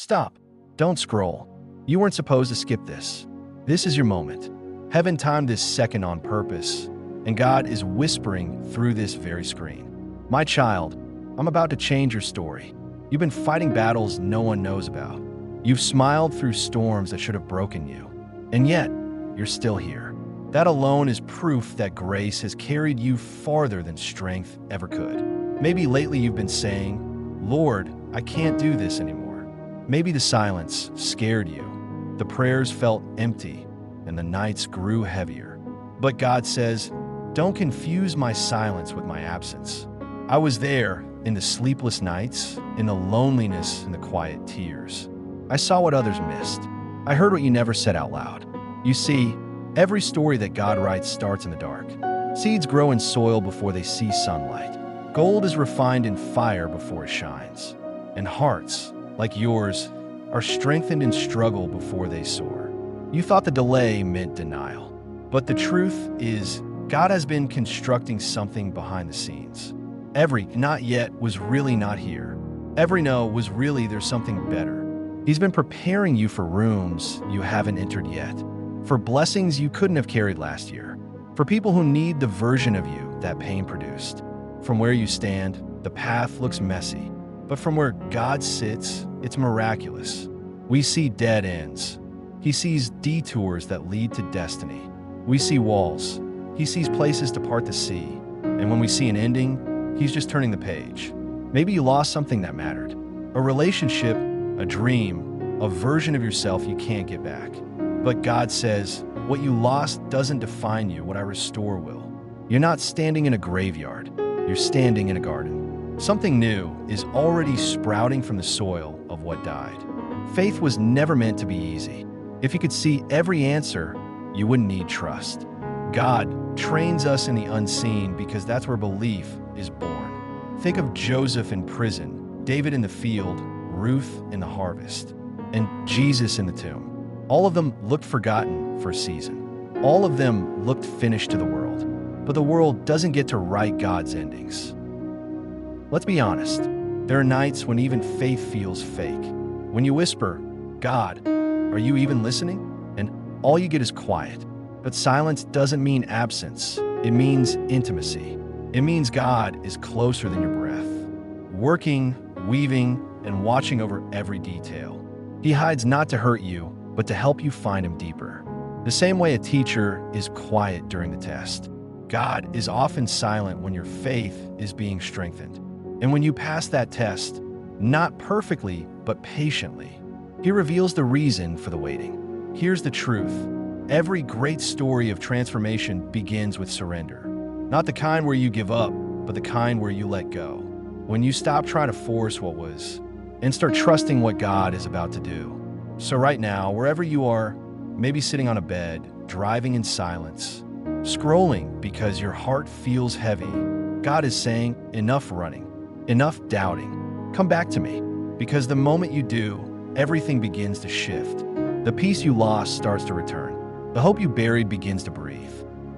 Stop. Don't scroll. You weren't supposed to skip this. This is your moment. Heaven timed this second on purpose, and God is whispering through this very screen. My child, I'm about to change your story. You've been fighting battles no one knows about. You've smiled through storms that should have broken you, and yet you're still here. That alone is proof that grace has carried you farther than strength ever could. Maybe lately you've been saying, Lord, I can't do this anymore. Maybe the silence scared you. The prayers felt empty, and the nights grew heavier. But God says, don't confuse my silence with my absence. I was there in the sleepless nights, in the loneliness and the quiet tears. I saw what others missed. I heard what you never said out loud. You see, every story that God writes starts in the dark. Seeds grow in soil before they see sunlight. Gold is refined in fire before it shines. And hearts, like yours, are strengthened in struggle before they soar. You thought the delay meant denial. But the truth is, God has been constructing something behind the scenes. Every not yet was really not here. Every no was really there's something better. He's been preparing you for rooms you haven't entered yet, for blessings you couldn't have carried last year, for people who need the version of you that pain produced. From where you stand, the path looks messy, but from where God sits, it's miraculous. We see dead ends. He sees detours that lead to destiny. We see walls. He sees places to part the sea. And when we see an ending, He's just turning the page. Maybe you lost something that mattered. A relationship, a dream, a version of yourself you can't get back. But God says, what you lost doesn't define you, what I restore will. You're not standing in a graveyard. You're standing in a garden. Something new is already sprouting from the soil of what died. Faith was never meant to be easy. If you could see every answer, you wouldn't need trust. God trains us in the unseen because that's where belief is born. Think of Joseph in prison, David in the field, Ruth in the harvest, and Jesus in the tomb. All of them looked forgotten for a season. All of them looked finished to the world. But the world doesn't get to write God's endings. Let's be honest. There are nights when even faith feels fake. When you whisper, God, are you even listening? And all you get is quiet. But silence doesn't mean absence. It means intimacy. It means God is closer than your breath, working, weaving, and watching over every detail. He hides not to hurt you, but to help you find Him deeper. The same way a teacher is quiet during the test, God is often silent when your faith is being strengthened. And when you pass that test, not perfectly, but patiently, He reveals the reason for the waiting. Here's the truth. Every great story of transformation begins with surrender. Not the kind where you give up, but the kind where you let go. When you stop trying to force what was and start trusting what God is about to do. So right now, wherever you are, maybe sitting on a bed, driving in silence, scrolling because your heart feels heavy, God is saying, enough running, enough doubting. Come back to me, because the moment you do, everything begins to shift. The peace you lost starts to return. The hope you buried begins to breathe.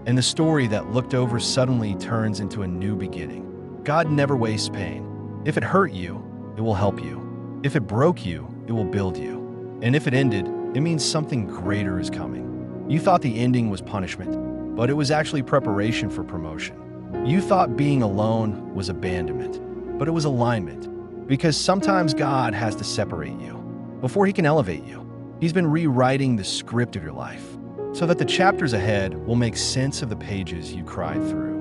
And the story that looked over suddenly turns into a new beginning. God never wastes pain. If it hurt you, it will help you. If it broke you, it will build you. And if it ended, it means something greater is coming. You thought the ending was punishment, but it was actually preparation for promotion. You thought being alone was abandonment, but it was alignment. Because sometimes God has to separate you before He can elevate you. He's been rewriting the script of your life so that the chapters ahead will make sense of the pages you cried through.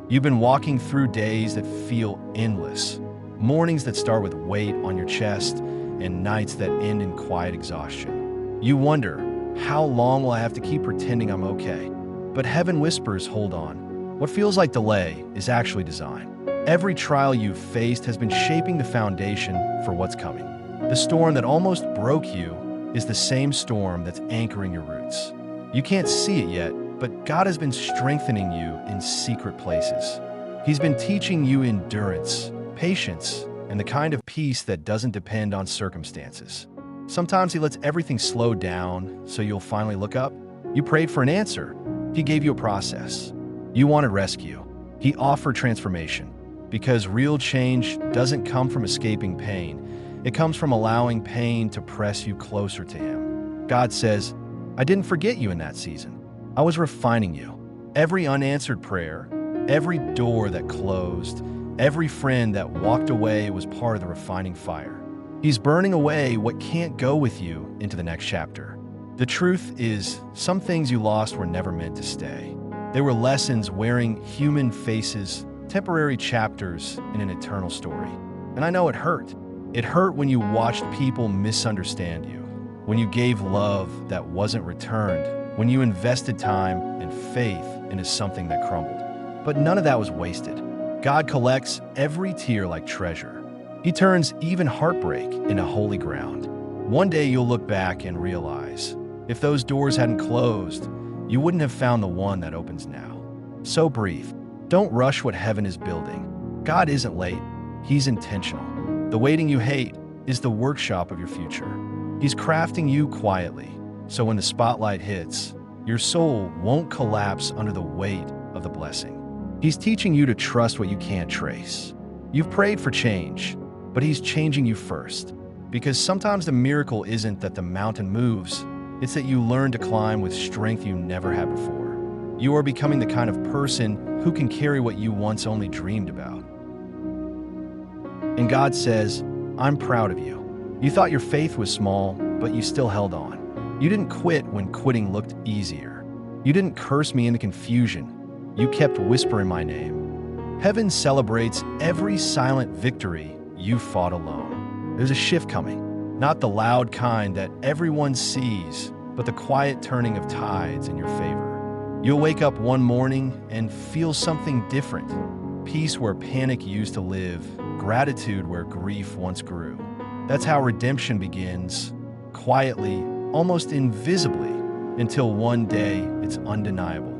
You've been walking through days that feel endless, mornings that start with weight on your chest, and nights that end in quiet exhaustion. You wonder, how long will I have to keep pretending I'm okay? But heaven whispers, hold on. What feels like delay is actually design. Every trial you've faced has been shaping the foundation for what's coming. The storm that almost broke you is the same storm that's anchoring your roots. You can't see it yet, but God has been strengthening you in secret places. He's been teaching you endurance, patience, and the kind of peace that doesn't depend on circumstances. Sometimes He lets everything slow down so you'll finally look up. You prayed for an answer. He gave you a process. You wanted rescue. He offered transformation. Because real change doesn't come from escaping pain. It comes from allowing pain to press you closer to Him. God says, I didn't forget you in that season. I was refining you. Every unanswered prayer, every door that closed, every friend that walked away was part of the refining fire. He's burning away what can't go with you into the next chapter. The truth is, some things you lost were never meant to stay. They were lessons wearing human faces, temporary chapters in an eternal story. And I know it hurt. It hurt when you watched people misunderstand you, when you gave love that wasn't returned, when you invested time and faith into something that crumbled. But none of that was wasted. God collects every tear like treasure. He turns even heartbreak into holy ground. One day you'll look back and realize, if those doors hadn't closed, you wouldn't have found the one that opens now. So breathe. Don't rush what heaven is building. God isn't late. He's intentional. The waiting you hate is the workshop of your future. He's crafting you quietly, so when the spotlight hits, your soul won't collapse under the weight of the blessing. He's teaching you to trust what you can't trace. You've prayed for change, but He's changing you first. Because sometimes the miracle isn't that the mountain moves, it's that you learn to climb with strength you never had before. You are becoming the kind of person who can carry what you once only dreamed about. And God says, I'm proud of you. You thought your faith was small, but you still held on. You didn't quit when quitting looked easier. You didn't curse me into confusion. You kept whispering my name. Heaven celebrates every silent victory you fought alone. There's a shift coming, not the loud kind that everyone sees, but the quiet turning of tides in your favor. You'll wake up one morning and feel something different. Peace where panic used to live, gratitude where grief once grew. That's how redemption begins, quietly, almost invisibly, until one day it's undeniable.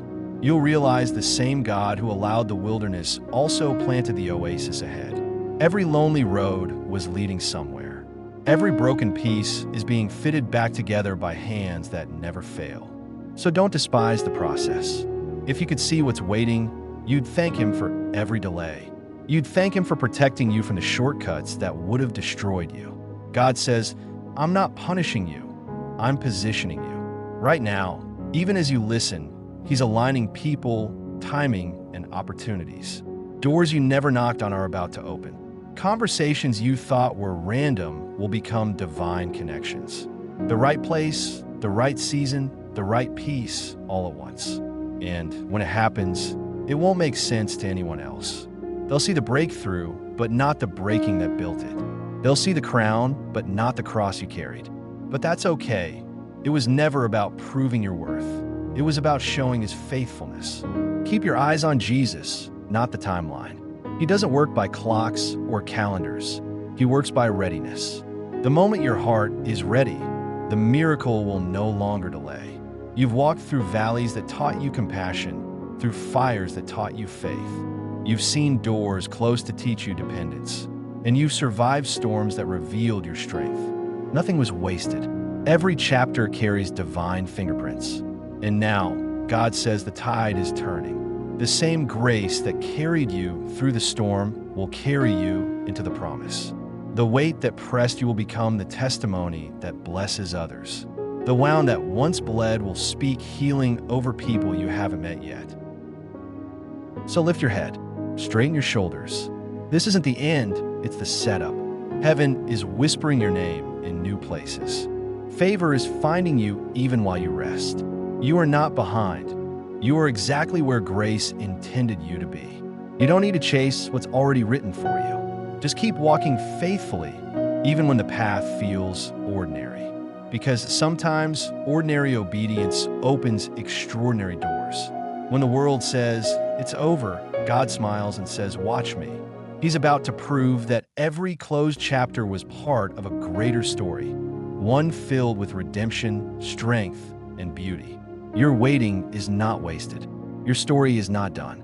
You'll realize the same God who allowed the wilderness also planted the oasis ahead. Every lonely road was leading somewhere. Every broken piece is being fitted back together by hands that never fail. So don't despise the process. If you could see what's waiting, you'd thank Him for every delay. You'd thank Him for protecting you from the shortcuts that would have destroyed you. God says, I'm not punishing you, I'm positioning you. Right now, even as you listen, He's aligning people, timing, and opportunities. Doors you never knocked on are about to open. Conversations you thought were random will become divine connections. The right place, the right season, the right peace all at once. And when it happens, it won't make sense to anyone else. They'll see the breakthrough, but not the breaking that built it. They'll see the crown, but not the cross you carried. But that's okay. It was never about proving your worth. It was about showing His faithfulness. Keep your eyes on Jesus, not the timeline. He doesn't work by clocks or calendars. He works by readiness. The moment your heart is ready, the miracle will no longer delay. You've walked through valleys that taught you compassion, through fires that taught you faith. You've seen doors close to teach you dependence, and you've survived storms that revealed your strength. Nothing was wasted. Every chapter carries divine fingerprints. And now, God says the tide is turning. The same grace that carried you through the storm will carry you into the promise. The weight that pressed you will become the testimony that blesses others. The wound that once bled will speak healing over people you haven't met yet. So lift your head, straighten your shoulders. This isn't the end, it's the setup. Heaven is whispering your name in new places. Favor is finding you even while you rest. You are not behind. You are exactly where grace intended you to be. You don't need to chase what's already written for you. Just keep walking faithfully, even when the path feels ordinary. Because sometimes ordinary obedience opens extraordinary doors. When the world says, it's over, God smiles and says, watch me. He's about to prove that every closed chapter was part of a greater story, one filled with redemption, strength, and beauty. Your waiting is not wasted. Your story is not done.